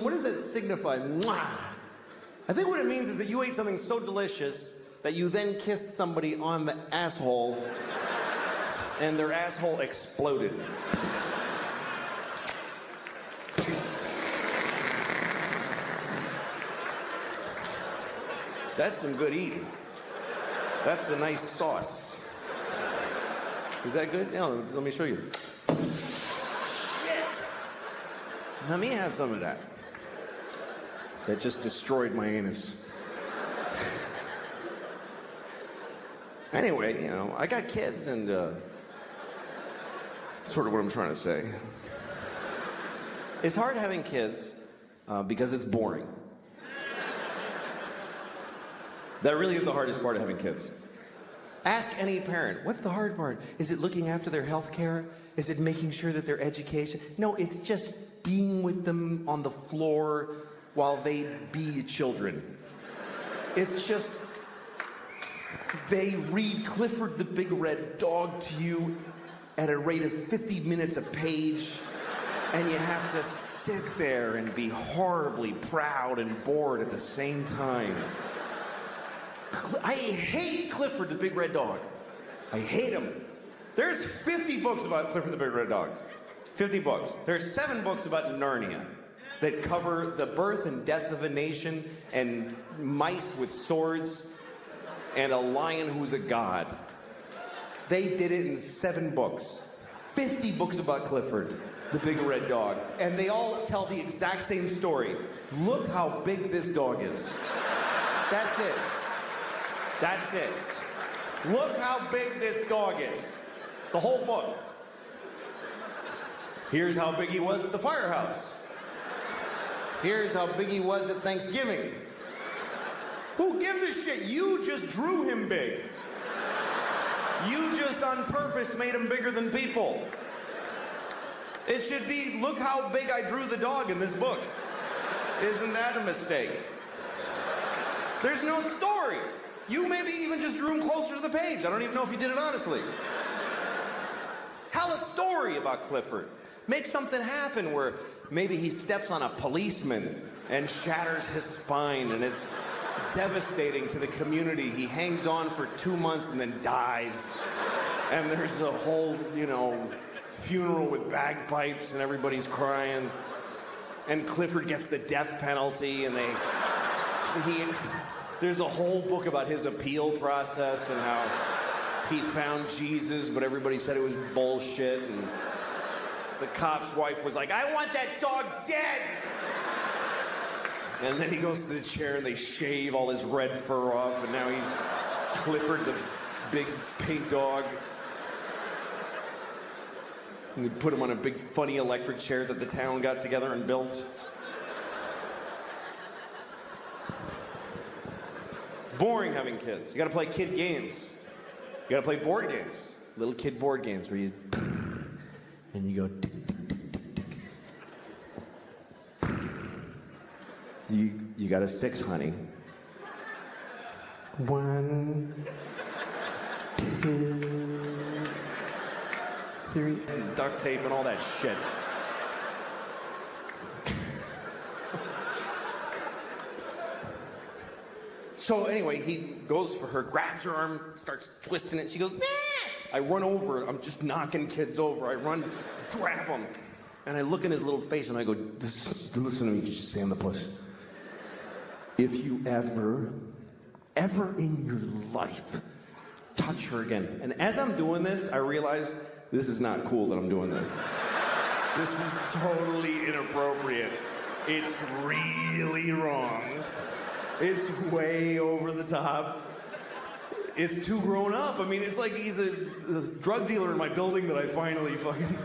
what does that signify? Mwah. I think what it means is that you ate something so delicious that you then kissed somebody on the asshole and their asshole exploded. That's some good eating. That's a nice sauce. Is that good? Yeah, let me show you. Shit! Let me have some of that. That just destroyed my anus. Anyway, you know, I got kids and, sort of what I'm trying to say. It's hard having kids because it's boring. That really is the hardest part of having kids. Ask any parent, what's the hard part? Is it looking after their health care? Is it making sure that their education? No, it's just being with them on the floor while they be children. It's just, they read Clifford the Big Red Dog to you at a rate of 50 minutes a page, and you have to sit there and be horribly proud and bored at the same time. I hate Clifford the Big Red Dog. I hate him. There's 50 books about Clifford the Big Red Dog. 50 books. There's 7 books about Narnia that cover the birth and death of a nation and mice with swords and a lion who's a god. They did it in 7 books. 50 books about Clifford the Big Red Dog. And they all tell the exact same story. Look how big this dog is. That's it. That's it. Look how big this dog is. It's the whole book. Here's how big he was at the firehouse. Here's how big he was at Thanksgiving. Who gives a shit? You just drew him big. You just on purpose made him bigger than people. It should be, look how big I drew the dog in this book. Isn't that a mistake? There's no story. You maybe even just drew him closer to the page. I don't even know if you did it honestly. Tell a story about Clifford. Make something happen where maybe he steps on a policeman and shatters his spine and it's devastating to the community. He hangs on for 2 months and then dies. And there's a whole, you know, funeral with bagpipes and everybody's crying. And Clifford gets the death penalty and there's a whole book about his appeal process and how he found Jesus, but everybody said it was bullshit. And the cop's wife was like, I want that dog dead. And then he goes to the chair and they shave all his red fur off, and now he's Clifford the big pink dog. And they put him on a big funny electric chair that the town got together and built. Boring having kids. You gotta play kid games. You gotta play board games. Little kid board games where you and you go tick, tick, tick, tick. You got a 6, honey. 1, 2, 3. And duct tape and all that shit. So anyway, he goes for her, grabs her arm, starts twisting it. She goes, nah! I run over. I'm just knocking kids over. I run, grab him. And I look in his little face and I go, listen to me, just Sam the Puss. If you ever in your life touch her again. And as I'm doing this, I realize this is not cool that I'm doing this. This is totally inappropriate. It's really wrong. It's way over the top. It's too grown up. I mean, it's like he's a drug dealer in my building that I finally fucking...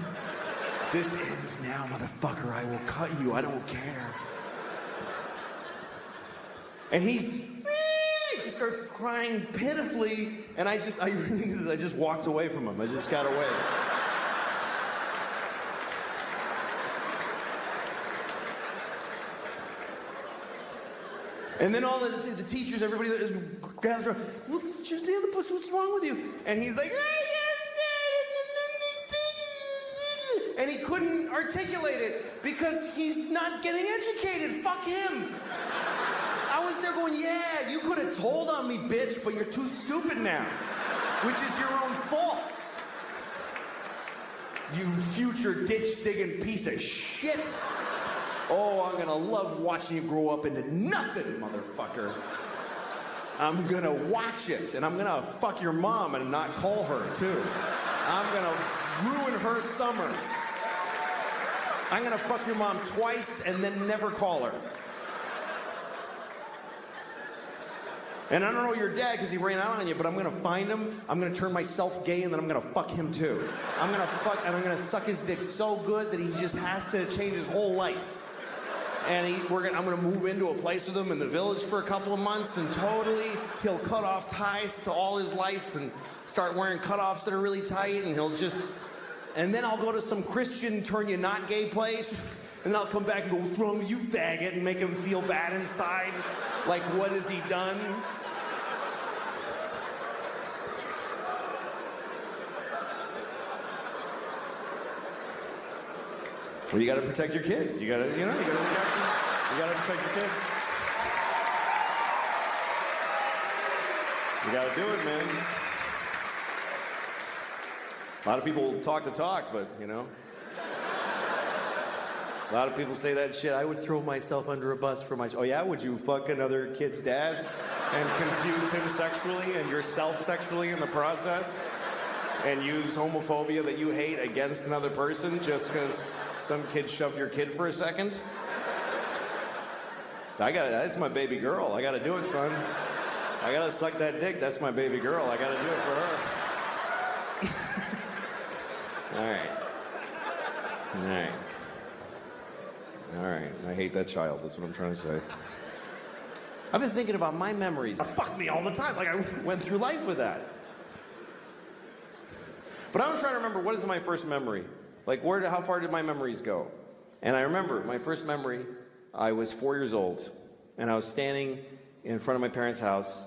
This ends now, motherfucker. I will cut you. I don't care. And he just starts crying pitifully, and I just walked away from him. I just got away. And then all the teachers, everybody that gathers around, what's wrong with you? And he's like, and he couldn't articulate it because he's not getting educated fuck him. I was there going, yeah, you could have told on me, bitch, but you're too stupid now, which is your own fault. You future ditch-digging piece of shit. Oh, I'm gonna love watching you grow up into nothing, motherfucker. I'm gonna watch it, and I'm gonna fuck your mom and not call her, too. I'm gonna ruin her summer. I'm gonna fuck your mom twice and then never call her. And I don't know your dad because he ran out on you, but I'm gonna find him, I'm gonna turn myself gay, and then I'm gonna fuck him too. I'm gonna suck his dick so good that he just has to change his whole life. And I'm gonna move into a place with him in the village for a couple of months, and totally he'll cut off ties to all his life and start wearing cutoffs that are really tight, and and then I'll go to some Christian turn you not gay place, and then I'll come back and go, what's wrong with you, faggot, and make him feel bad inside. Like, what has he done? Well, you gotta protect your kids. You gotta look after them. You gotta protect your kids. You gotta do it, man. A lot of people talk the talk, but, a lot of people say that shit. I would throw myself under a bus for my... Oh, yeah? Would you fuck another kid's dad and confuse him sexually and yourself sexually in the process? And use homophobia that you hate against another person just because some kid shoved your kid for a second? That's my baby girl. I gotta do it, son. I gotta suck that dick. That's my baby girl. I gotta do it for her. All right. All right. I hate that child. That's what I'm trying to say. I've been thinking about my memories. Fuck me all the time. Like, I went through life with that. But I'm trying to remember, what is my first memory? Like, how far did my memories go? And I remember my first memory, I was 4 years old, and I was standing in front of my parents' house,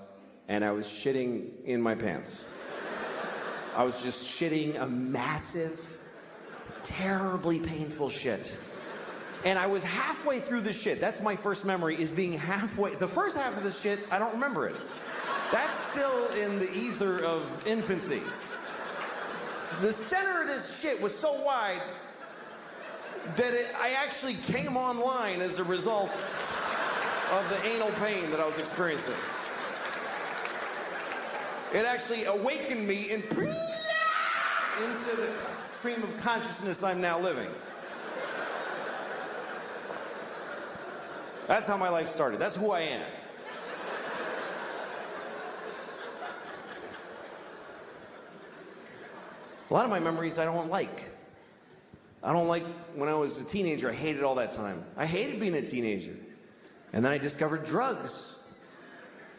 and I was shitting in my pants. I was just shitting a massive, terribly painful shit. And I was halfway through the shit. That's my first memory, is being halfway. The first half of the shit, I don't remember it. That's still in the ether of infancy. The center of this shit was so wide that I actually came online as a result of the anal pain that I was experiencing. It actually awakened me into the stream of consciousness I'm now living. That's how my life started. That's who I am. A lot of my memories I don't like. I don't like when I was a teenager. I hated all that time. I hated being a teenager. And then I discovered drugs.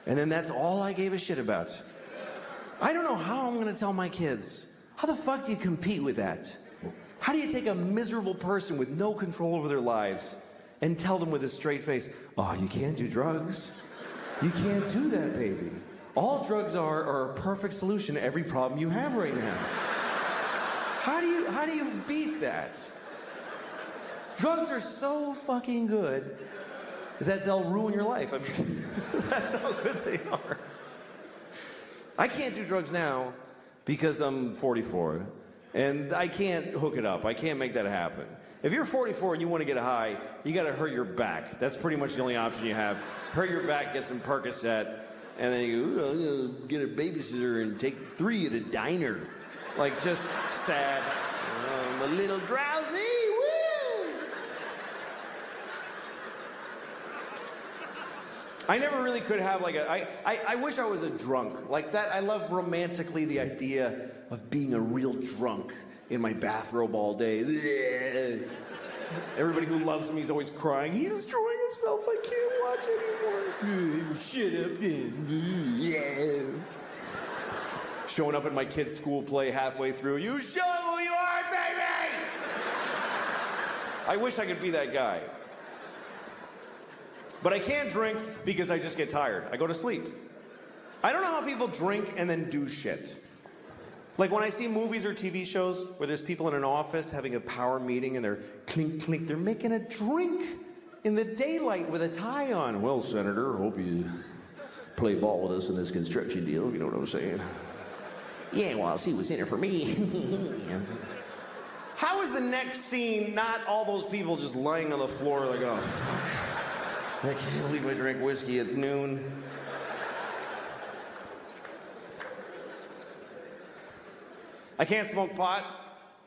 And then that's all I gave a shit about. I don't know how I'm gonna tell my kids. How the fuck do you compete with that? How do you take a miserable person with no control over their lives and tell them with a straight face, oh, you can't do drugs. You can't do that, baby. All drugs are a perfect solution to every problem you have right now. How do you beat that? Drugs are so fucking good that they'll ruin your life. I mean, that's how good they are. I can't do drugs now because I'm 44, and I can't hook it up. I can't make that happen. If you're 44 and you want to get high, you got to hurt your back. That's pretty much the only option you have. Hurt your back, get some Percocet, and then you go, I'm gonna get a babysitter and take 3 at a diner. Like, just sad. I'm a little drowsy. Woo! I never really could have like I wish I was a drunk. Like that, I love romantically the idea of being a real drunk in my bathrobe all day. Everybody who loves me is always crying. He's destroying himself. I can't watch anymore. Shut up, then. Showing up at my kid's school play halfway through. You show who you are, baby! I wish I could be that guy. But I can't drink because I just get tired. I go to sleep. I don't know how people drink and then do shit. Like when I see movies or TV shows where there's people in an office having a power meeting and they're clink, clink, they're making a drink in the daylight with a tie on. Well, Senator, hope you play ball with us in this construction deal, if you know what I'm saying. Yeah, well, I'll see what's in it for me. How is the next scene not all those people just lying on the floor like, oh, fuck. I can't believe I drank whiskey at noon. I can't smoke pot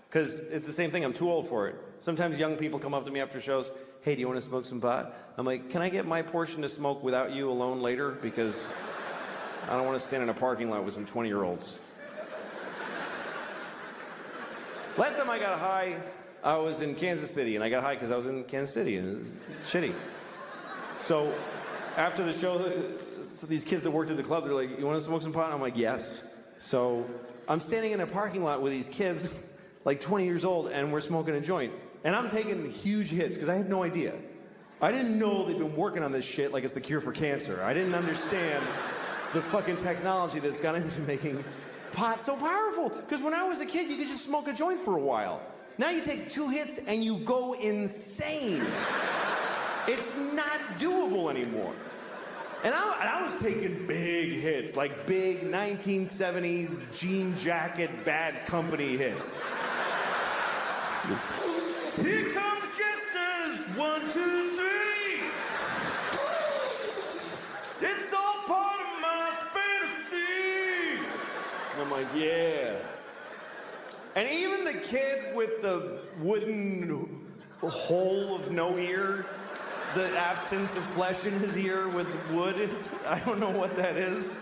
because it's the same thing. I'm too old for it. Sometimes young people come up to me after shows. Hey, do you want to smoke some pot? I'm like, can I get my portion to smoke without you alone later? Because I don't want to stand in a parking lot with some 20-year-olds. Last time I got high, I was in Kansas City, and I got high because I was in Kansas City, and it was shitty. So after the show, so these kids that worked at the club, they're like, you want to smoke some pot? I'm like, yes. So I'm standing in a parking lot with these kids, like 20 years old, and we're smoking a joint. And I'm taking huge hits because I had no idea. I didn't know they'd been working on this shit like it's the cure for cancer. I didn't understand the fucking technology that's gone into making pot so powerful. Because when I was a kid, you could just smoke a joint for a while. Now you take 2 hits and you go insane. It's not doable anymore. And I was taking big hits, like big 1970s jean jacket, Bad Company hits. Here come the jesters, 1, 2, 3. It's all part of my fantasy. And I'm like, yeah. And even the kid with the wooden hole of no ear, the absence of flesh in his ear with wood, I don't know what that is.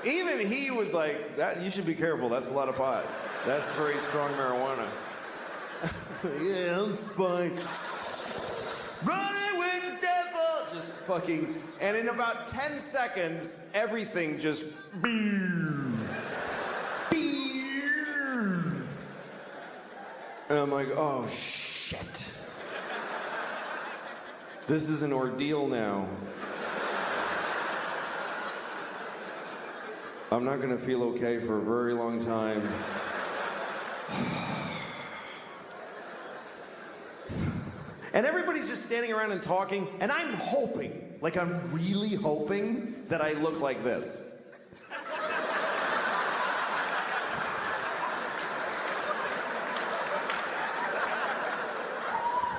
Even he was like, "That you should be careful, that's a lot of pot. That's very strong marijuana." Yeah, I'm fine. Running with the devil! Just fucking, and in about 10 seconds, everything just beer. And I'm like, oh shit. This is an ordeal now. I'm not gonna feel okay for a very long time. And everybody's just standing around and talking, and I'm hoping, like I'm really hoping that I look like this.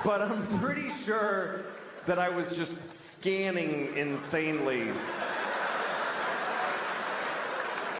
But I'm pretty sure that I was just scanning insanely